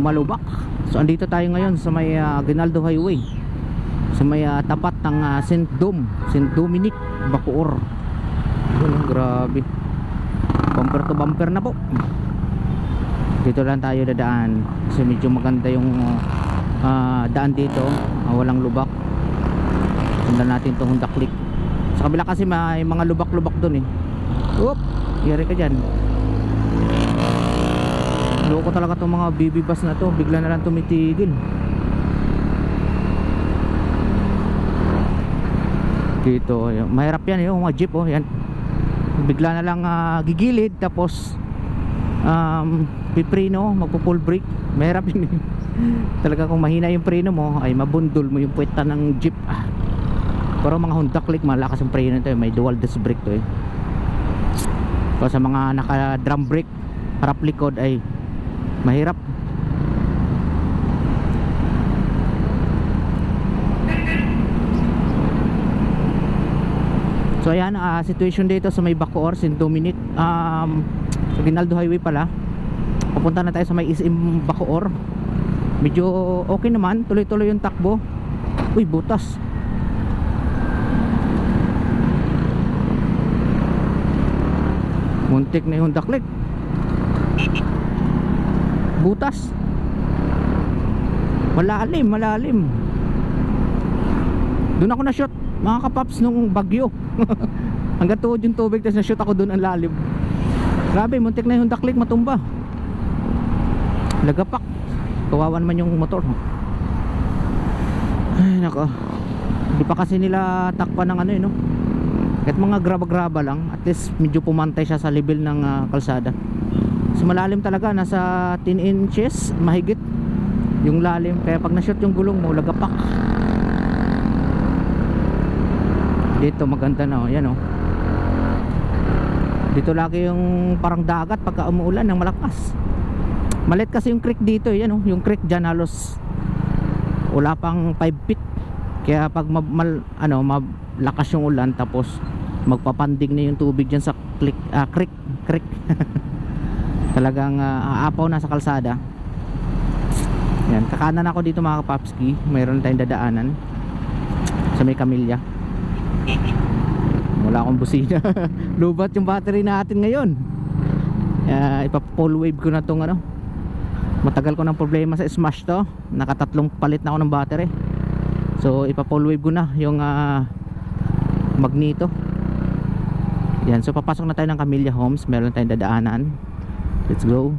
Malubak. So andito tayo ngayon sa may Aguinaldo Highway, sa may tapat ng St. Dominic, Bacoor. Grabe, bumper to bumper na po. Dito lang tayo dadaan kasi medyo maganda yung daan dito, walang lubak. Sundan natin itong Honda Click. Sa kabila kasi may mga lubak-lubak dun eh. Oop, yari ka dyan. Loko talaga itong mga BB bus na to, bigla na lang tumitigil. Dito, mahirap yan yung mga jeep oh, yan. Bigla na lang gigilid tapos pipreno, magpo-full brake. Mahirap yun eh. Talaga kung mahina yung preno mo ay mabundol mo yung puweta ng jeep. Pero mga Honda Click malakas yung preno nito, may dual disc brake to eh. So sa mga naka drum brake harap likod ay mahirap. So ayan, situation dito sa may Bacoor, St. Dominic, sa Aguinaldo Highway pala. Pupunta na tayo sa may SM Bacoor. Medyo okay naman, tuloy-tuloy yung takbo. Uy, butas. Muntik na yung Honda Click. Butas. Malalim, malalim. Doon ako na-shoot mga kapaps nung bagyo. Hanggang tuhod yung tubig, tapos na-shoot ako doon ang lalim. Grabe, muntik na yung Honda Click matumba. Lagapak. Kawawa naman yung motor. Ay nako, di pa kasi nila takpan ng ano eh, no? Kahit mga graba-graba lang, at least medyo pumantay siya sa level ng kalsada. So malalim talaga, nasa 10 inches mahigit yung lalim. Kaya pag na-shoot yung gulong mo, lagapak. Dito maganda na oh, yan oh. Dito lagi yung parang dagat pagka umuulan ng malakas. Malit kasi yung creek dito, yan oh. Yung creek dyan halos wala pang 5 feet. Kaya pag malakas yung ulan, tapos magpapandig na yung tubig dyan sa creek. Talagang aapaw na sa kalsada. Yan, kakanan ako dito mga kapapski. Mayroon tayong dadaanan sa may Camilla. Wala akong busina. Lubat yung battery natin ngayon. Ipa-full wave ko na tong ano. Matagal ko ng problema sa Smash to. Nakatatlong palit na ako ng battery. So ipa-full wave ko na yung Magneto. Yan, so papasok na tayo ng Camilla Homes. Meron tayong dadaanan. Let's go.